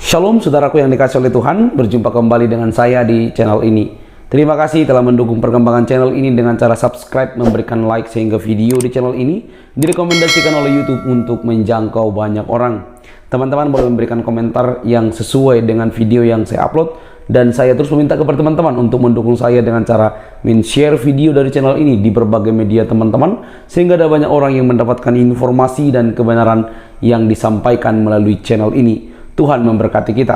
Shalom saudaraku yang dikasihi oleh Tuhan, berjumpa kembali dengan saya di channel ini. Terima kasih telah mendukung perkembangan channel ini dengan cara subscribe, memberikan like sehingga video di channel ini direkomendasikan oleh YouTube untuk menjangkau banyak orang. Teman-teman boleh memberikan komentar yang sesuai dengan video yang saya upload, dan saya terus meminta kepada teman-teman untuk mendukung saya dengan cara men-share video dari channel ini di berbagai media teman-teman, sehingga ada banyak orang yang mendapatkan informasi dan kebenaran yang disampaikan melalui channel ini. Tuhan memberkati kita.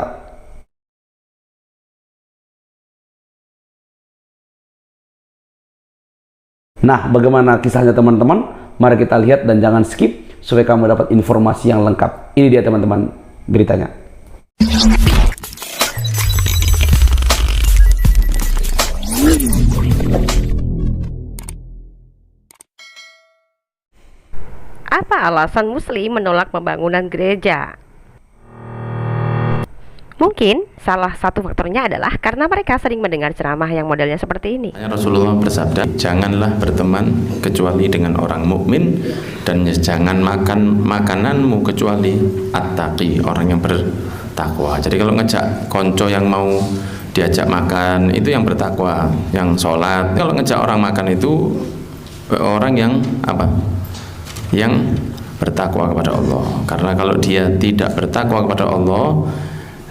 Nah, bagaimana kisahnya teman-teman? Mari kita lihat dan jangan skip supaya kamu dapat informasi yang lengkap. Ini dia teman-teman beritanya. Apa alasan Muslim menolak pembangunan gereja? Mungkin salah satu faktornya adalah karena mereka sering mendengar ceramah yang modelnya seperti ini. Rasulullah bersabda, janganlah berteman kecuali dengan orang mukmin, dan jangan makan makananmu kecuali at-taqi, orang yang bertakwa. Jadi kalau ngejak konco yang mau diajak makan itu yang bertakwa, yang sholat. Kalau ngejak orang makan itu orang yang apa? Yang bertakwa kepada Allah. Karena kalau dia tidak bertakwa kepada Allah,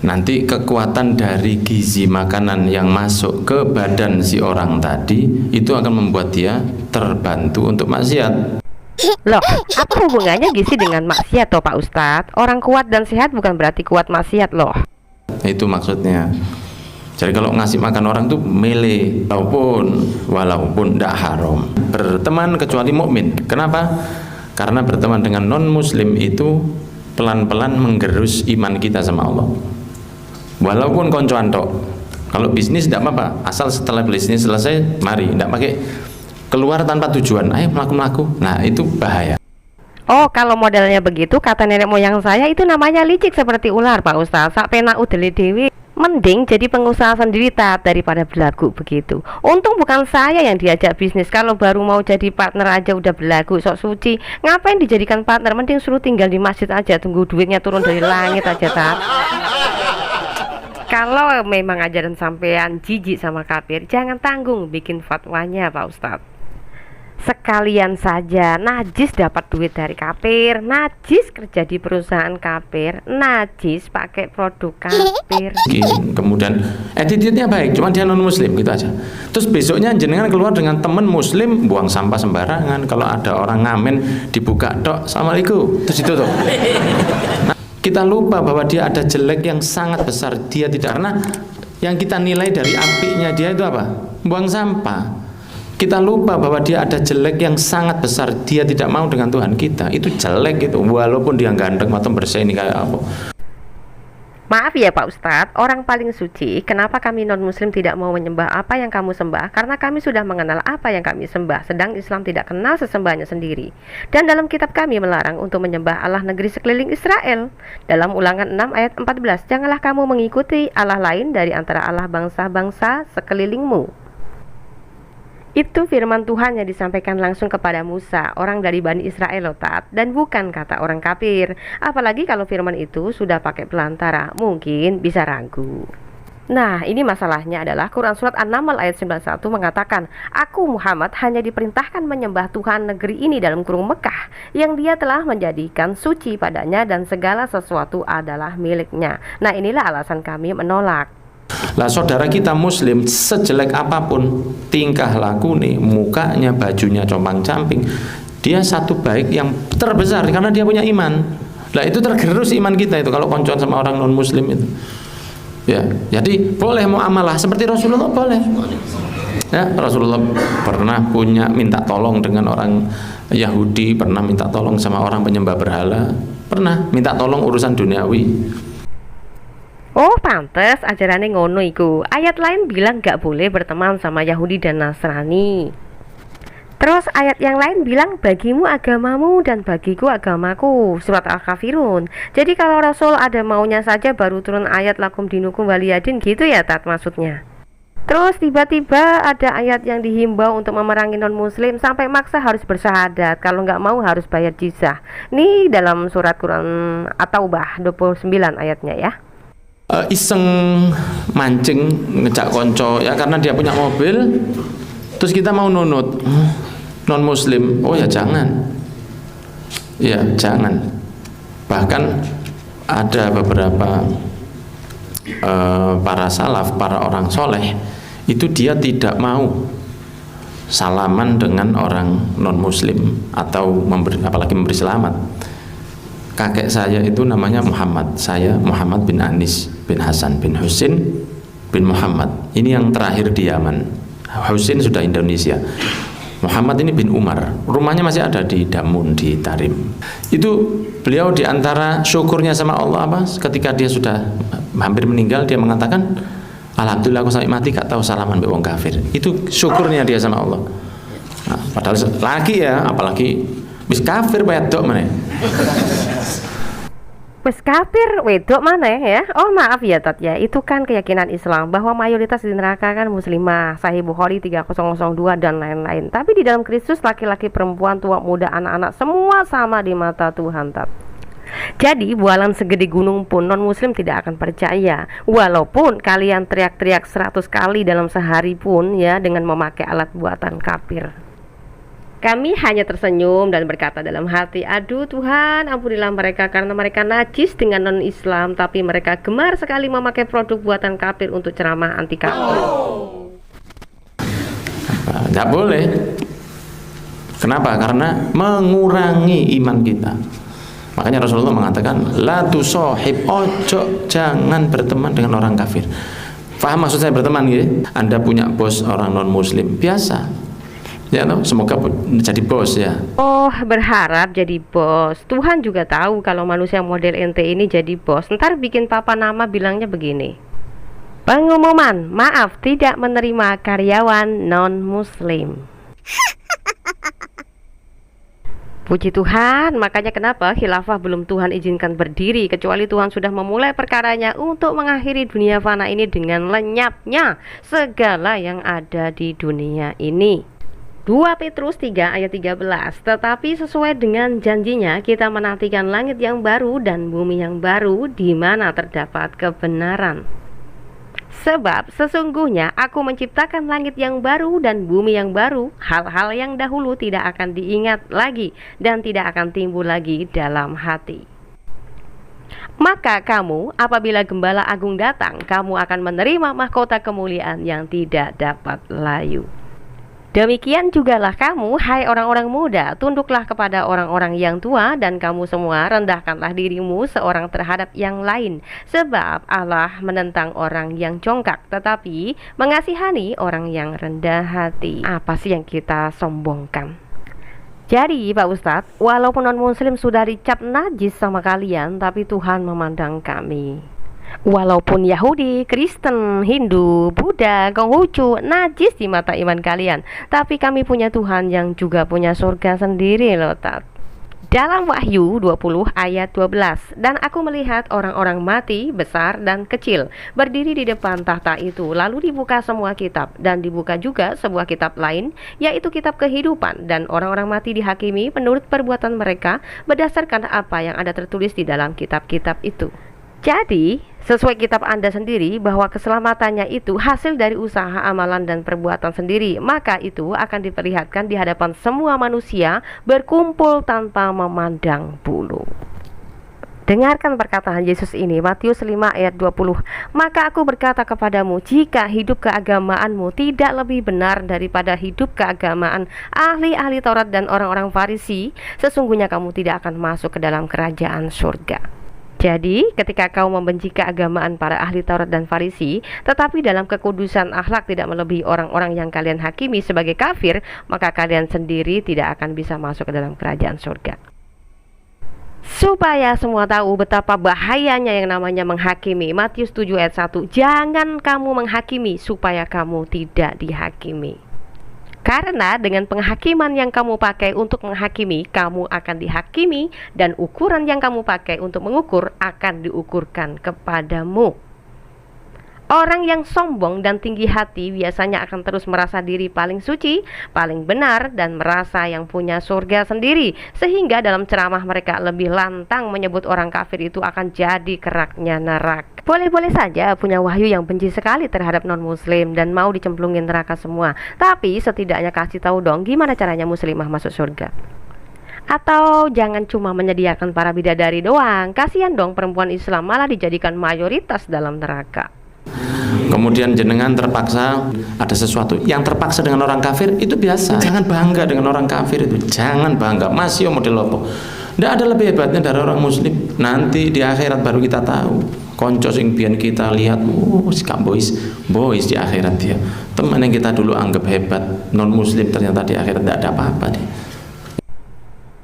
nanti kekuatan dari gizi makanan yang masuk ke badan si orang tadi itu akan membuat dia terbantu untuk maksiat. Loh, apa hubungannya gizi dengan maksiat toh Pak Ustadz? Orang kuat dan sehat bukan berarti kuat maksiat loh. Itu maksudnya. Jadi kalau ngasih makan orang tuh milih, walaupun tidak haram. Berteman kecuali mukmin. Kenapa? Karena berteman dengan non muslim itu pelan-pelan menggerus iman kita sama Allah. Walaupun koncoan tok. Kalau bisnis tidak apa-apa, asal setelah bisnis selesai, mari, tidak pakai keluar tanpa tujuan, ayo melaku-melaku. Nah, itu bahaya. Oh, kalau modelnya begitu, kata nenek moyang saya itu namanya licik seperti ular Pak Ustadz. Sak penak udele dewi. Mending jadi pengusaha sendiri tat daripada belagu begitu. Untung bukan saya yang diajak bisnis. Kalau baru mau jadi partner aja udah belagu sok suci. Ngapain dijadikan partner? Mending suruh tinggal di masjid aja, tunggu duitnya turun dari langit aja tat. Kalau memang ajaran sampean jijik sama kafir, jangan tanggung bikin fatwanya Pak Ustadz. Sekalian saja najis dapat duit dari kafir, najis kerja di perusahaan kafir, najis pakai produk kafir. Kemudian attitude-nya baik, cuma dia non muslim gitu aja. Terus besoknya jenengan keluar dengan temen muslim buang sampah sembarangan. Kalau ada orang ngamen dibuka tok, assalamualaikum, terus itu tuh. Nah, kita lupa bahwa dia ada jelek yang sangat besar. Dia tidak, karena yang kita nilai dari apinya dia itu apa? Buang sampah. Kita lupa bahwa dia ada jelek yang sangat besar. Dia tidak mau dengan Tuhan kita. Itu jelek itu, walaupun dia ganteng atau bersih ini kayak apa. Maaf ya Pak Ustadz, orang paling suci. Kenapa kami non muslim tidak mau menyembah apa yang kamu sembah? Karena kami sudah mengenal apa yang kami sembah. Sedang Islam tidak kenal sesembahnya sendiri. Dan dalam kitab kami melarang untuk menyembah Allah negeri sekeliling Israel. Dalam Ulangan 6 ayat 14, janganlah kamu mengikuti Allah lain dari antara Allah bangsa-bangsa sekelilingmu. Itu firman Tuhan yang disampaikan langsung kepada Musa, orang dari Bani Israel lotat, dan bukan kata orang kafir. Apalagi kalau firman itu sudah pakai pelantara, mungkin bisa ragu. Nah, ini masalahnya adalah Quran Surat An-Naml ayat 91 mengatakan, Aku Muhammad hanya diperintahkan menyembah Tuhan negeri ini dalam kurung Mekah, yang dia telah menjadikan suci padanya dan segala sesuatu adalah miliknya. Nah, inilah alasan kami menolak. Lah saudara kita muslim sejelek apapun tingkah laku nih, mukanya, bajunya compang-camping, dia satu baik yang terbesar karena dia punya iman. Lah itu tergerus iman kita itu kalau koncoan sama orang non muslim itu. Ya, jadi boleh muamalah seperti Rasulullah boleh. Ya, Rasulullah pernah minta tolong dengan orang Yahudi, pernah minta tolong sama orang penyembah berhala, pernah minta tolong urusan duniawi. Oh pantes ajarannya ngono iku. Ayat lain bilang gak boleh berteman sama Yahudi dan Nasrani. Terus ayat yang lain bilang bagimu agamamu dan bagiku agamaku. Surat Al-Kafirun. Jadi kalau Rasul ada maunya saja baru turun ayat lakum dinukum waliyadin gitu ya tat maksudnya. Terus tiba-tiba ada ayat yang dihimbau untuk memerangi non muslim sampai maksa harus bersyahadat. Kalau nggak mau harus bayar jizyah. Ini dalam surat Quran At-Taubah 29 ayatnya ya. iseng mancing ngejak konco ya, karena dia punya mobil, terus kita mau nunut non muslim, oh ya jangan, bahkan ada beberapa para salaf, para orang soleh itu dia tidak mau salaman dengan orang non muslim atau apalagi memberi selamat. Kakek saya itu namanya Muhammad, saya Muhammad bin Anis bin Hasan bin Husin bin Muhammad, ini yang terakhir di Yaman. Husin sudah Indonesia, Muhammad ini bin Umar, rumahnya masih ada di Damun di Tarim. Itu beliau diantara syukurnya sama Allah apa, ketika dia sudah hampir meninggal dia mengatakan, alhamdulillah aku sampai mati gak tahu salaman be wong kafir. Itu syukurnya dia sama Allah. Nah, padahal lagi ya, apalagi bis kafir wedok mana? Wes kafir wedok mana ya? Oh maaf ya Tat ya, itu kan keyakinan Islam bahwa mayoritas di neraka kan muslimah, Sahih Bukhari 3002 dan lain-lain. Tapi di dalam Kristus laki-laki, perempuan, tua, muda, anak-anak semua sama di mata Tuhan Tat. Jadi bualan segede gunung pun non muslim tidak akan percaya, walaupun kalian teriak-teriak 100 kali dalam sehari pun ya dengan memakai alat buatan kafir. Kami hanya tersenyum dan berkata dalam hati, aduh Tuhan, ampunilah mereka karena mereka najis dengan non-Islam, tapi mereka gemar sekali memakai produk buatan kafir untuk ceramah anti kafir. Tidak boleh. Kenapa? Karena mengurangi iman kita. Makanya Rasulullah mengatakan, la tusahib, ojo jangan berteman dengan orang kafir. Faham maksud saya berteman gitu? Anda punya bos orang non-muslim, biasa. Ya no, semoga jadi bos ya. Oh, berharap jadi bos. Tuhan juga tahu kalau manusia model ente ini jadi bos, ntar bikin papa nama bilangnya begini. Pengumuman, maaf tidak menerima karyawan non-muslim. Puji Tuhan, makanya kenapa khilafah belum Tuhan izinkan berdiri, kecuali Tuhan sudah memulai perkaranya untuk mengakhiri dunia fana ini dengan lenyapnya segala yang ada di dunia ini. 2 Petrus 3 ayat 13. Tetapi sesuai dengan janjinya kita menantikan langit yang baru dan bumi yang baru di mana terdapat kebenaran. Sebab sesungguhnya aku menciptakan langit yang baru dan bumi yang baru, hal-hal yang dahulu tidak akan diingat lagi dan tidak akan timbul lagi dalam hati. Maka kamu apabila Gembala Agung datang, kamu akan menerima mahkota kemuliaan yang tidak dapat layu. Demikian jugalah kamu, hai orang-orang muda, tunduklah kepada orang-orang yang tua, dan kamu semua rendahkanlah dirimu seorang terhadap yang lain. Sebab Allah menentang orang yang congkak, tetapi mengasihani orang yang rendah hati. Apa sih yang kita sombongkan? Jadi Pak Ustadz, walaupun non-muslim sudah dicap najis sama kalian, tapi Tuhan memandang kami. Walaupun Yahudi, Kristen, Hindu, Buddha, Konghucu najis di mata iman kalian, tapi kami punya Tuhan yang juga punya surga sendiri loh Tat. Dalam Wahyu 20 ayat 12, dan aku melihat orang-orang mati besar dan kecil berdiri di depan tahta itu, lalu dibuka semua kitab, dan dibuka juga sebuah kitab lain, yaitu kitab kehidupan, dan orang-orang mati dihakimi menurut perbuatan mereka berdasarkan apa yang ada tertulis di dalam kitab-kitab itu. Jadi, sesuai kitab Anda sendiri bahwa keselamatannya itu hasil dari usaha, amalan, dan perbuatan sendiri, maka itu akan diperlihatkan di hadapan semua manusia berkumpul tanpa memandang bulu. Dengarkan perkataan Yesus ini, Matius 5 ayat 20. Maka aku berkata kepadamu, jika hidup keagamaanmu tidak lebih benar daripada hidup keagamaan ahli-ahli Taurat dan orang-orang Farisi, sesungguhnya kamu tidak akan masuk ke dalam kerajaan surga. Jadi, ketika kau membenci keagamaan para ahli Taurat dan Farisi, tetapi dalam kekudusan akhlak tidak melebihi orang-orang yang kalian hakimi sebagai kafir, maka kalian sendiri tidak akan bisa masuk ke dalam kerajaan surga. Supaya semua tahu betapa bahayanya yang namanya menghakimi, Matius 7 ayat 1, jangan kamu menghakimi supaya kamu tidak dihakimi. Karena dengan penghakiman yang kamu pakai untuk menghakimi, kamu akan dihakimi, dan ukuran yang kamu pakai untuk mengukur akan diukurkan kepadamu. Orang yang sombong dan tinggi hati biasanya akan terus merasa diri paling suci, paling benar, dan merasa yang punya surga sendiri, sehingga dalam ceramah mereka lebih lantang menyebut orang kafir itu akan jadi keraknya neraka. Boleh-boleh saja punya wahyu yang benci sekali terhadap non-muslim dan mau dicemplungin neraka semua, tapi setidaknya kasih tahu dong gimana caranya muslimah masuk surga. Atau jangan cuma menyediakan para bidadari doang, kasihan dong perempuan Islam malah dijadikan mayoritas dalam neraka. Kemudian jenengan terpaksa ada sesuatu yang terpaksa dengan orang kafir, itu biasa. Jangan bangga dengan orang kafir itu, jangan bangga. Masih model apa? Tidak ada lebih hebatnya dari orang muslim. Nanti di akhirat baru kita tahu. Konco sing biyen kita lihat, sikap boys di akhirat dia. Teman yang kita dulu anggap hebat, non muslim, ternyata di akhirat tidak ada apa-apa deh.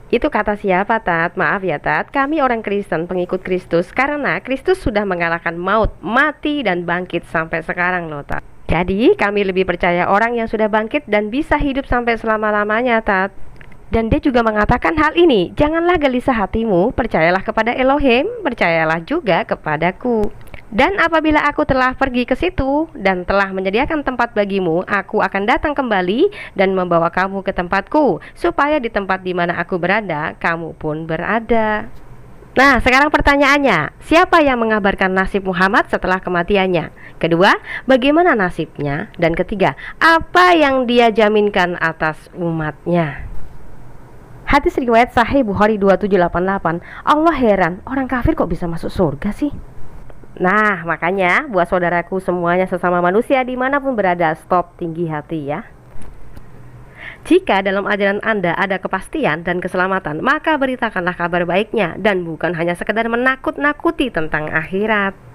Itu kata siapa, Tat? Maaf ya, Tat, kami orang Kristen pengikut Kristus, karena Kristus sudah mengalahkan maut, mati, dan bangkit sampai sekarang loh, Tat. Jadi kami lebih percaya orang yang sudah bangkit dan bisa hidup sampai selama-lamanya, Tat. Dan dia juga mengatakan hal ini, janganlah gelisah hatimu, percayalah kepada Elohim, percayalah juga kepadaku. Dan apabila aku telah pergi ke situ dan telah menyediakan tempat bagimu, aku akan datang kembali dan membawa kamu ke tempatku, supaya di tempat di mana aku berada, kamu pun berada. Nah, sekarang pertanyaannya, siapa yang mengabarkan nasib Muhammad setelah kematiannya? Kedua, bagaimana nasibnya? Dan ketiga, apa yang dia jaminkan atas umatnya? Hadis riwayat Sahih Bukhari 2788. Allah heran, orang kafir kok bisa masuk surga sih? Nah, makanya buat saudaraku semuanya sesama manusia dimanapun berada, stop tinggi hati ya. Jika dalam ajaran Anda ada kepastian dan keselamatan, maka beritakanlah kabar baiknya dan bukan hanya sekedar menakut-nakuti tentang akhirat.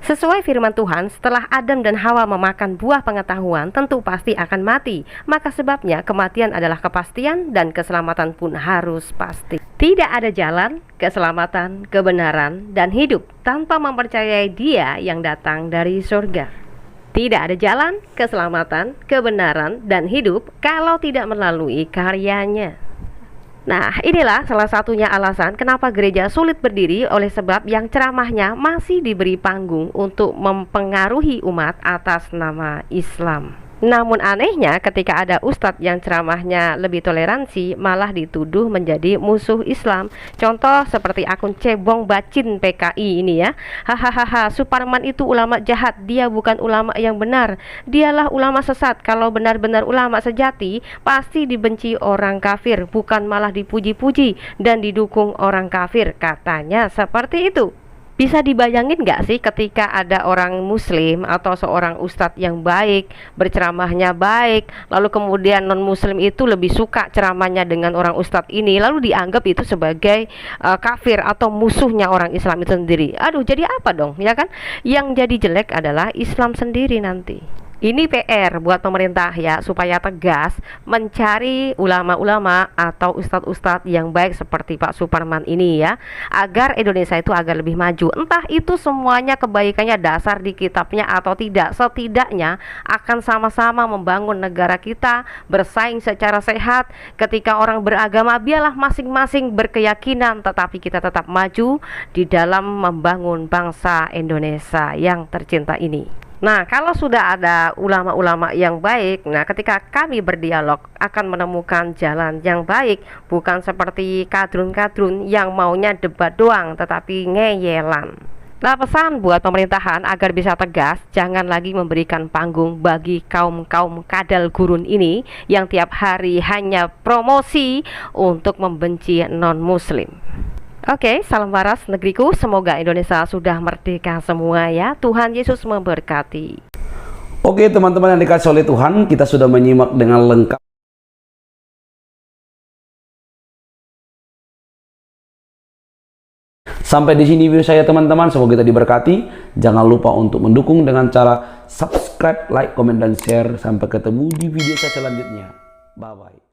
Sesuai firman Tuhan, setelah Adam dan Hawa memakan buah pengetahuan, tentu pasti akan mati. Maka sebabnya kematian adalah kepastian dan keselamatan pun harus pasti. Tidak ada jalan, keselamatan, kebenaran, dan hidup tanpa mempercayai Dia yang datang dari surga. Tidak ada jalan, keselamatan, kebenaran, dan hidup kalau tidak melalui karyanya. Nah, inilah salah satunya alasan kenapa gereja sulit berdiri, oleh sebab yang ceramahnya masih diberi panggung untuk mempengaruhi umat atas nama Islam. Namun anehnya ketika ada ustadz yang ceramahnya lebih toleransi, malah dituduh menjadi musuh Islam. Contoh seperti akun Cebong Bacin PKI ini ya. Hahaha, Suparman itu ulama jahat, dia bukan ulama yang benar, dialah ulama sesat. Kalau benar-benar ulama sejati, pasti dibenci orang kafir, bukan malah dipuji-puji dan didukung orang kafir, katanya seperti itu. Bisa dibayangin gak sih ketika ada orang muslim atau seorang ustadz yang baik, berceramahnya baik, lalu kemudian non-muslim itu lebih suka ceramahnya dengan orang ustadz ini, lalu dianggap itu sebagai kafir atau musuhnya orang Islam itu sendiri. Aduh, jadi apa dong, ya kan? Yang jadi jelek adalah Islam sendiri nanti. Ini PR buat pemerintah ya, supaya tegas mencari ulama-ulama atau ustadz-ustadz yang baik seperti Pak Suparman ini ya, agar Indonesia itu agar lebih maju. Entah itu semuanya kebaikannya dasar di kitabnya atau tidak, setidaknya akan sama-sama membangun negara kita, bersaing secara sehat. Ketika orang beragama, biarlah masing-masing berkeyakinan, tetapi kita tetap maju di dalam membangun bangsa Indonesia yang tercinta ini. Nah, kalau sudah ada ulama-ulama yang baik, nah ketika kami berdialog akan menemukan jalan yang baik, bukan seperti kadrun-kadrun yang maunya debat doang tetapi ngeyelan. Nah, pesan buat pemerintahan agar bisa tegas, jangan lagi memberikan panggung bagi kaum-kaum kadal gurun ini yang tiap hari hanya promosi untuk membenci non-muslim. Oke, salam waras negeriku, semoga Indonesia sudah merdeka semua ya. Tuhan Yesus memberkati. Oke teman-teman yang dikasih oleh Tuhan, kita sudah menyimak dengan lengkap sampai di sini video saya teman-teman. Semoga kita diberkati. Jangan lupa untuk mendukung dengan cara subscribe, like, komen, dan share. Sampai ketemu di video saya selanjutnya. Bye-bye.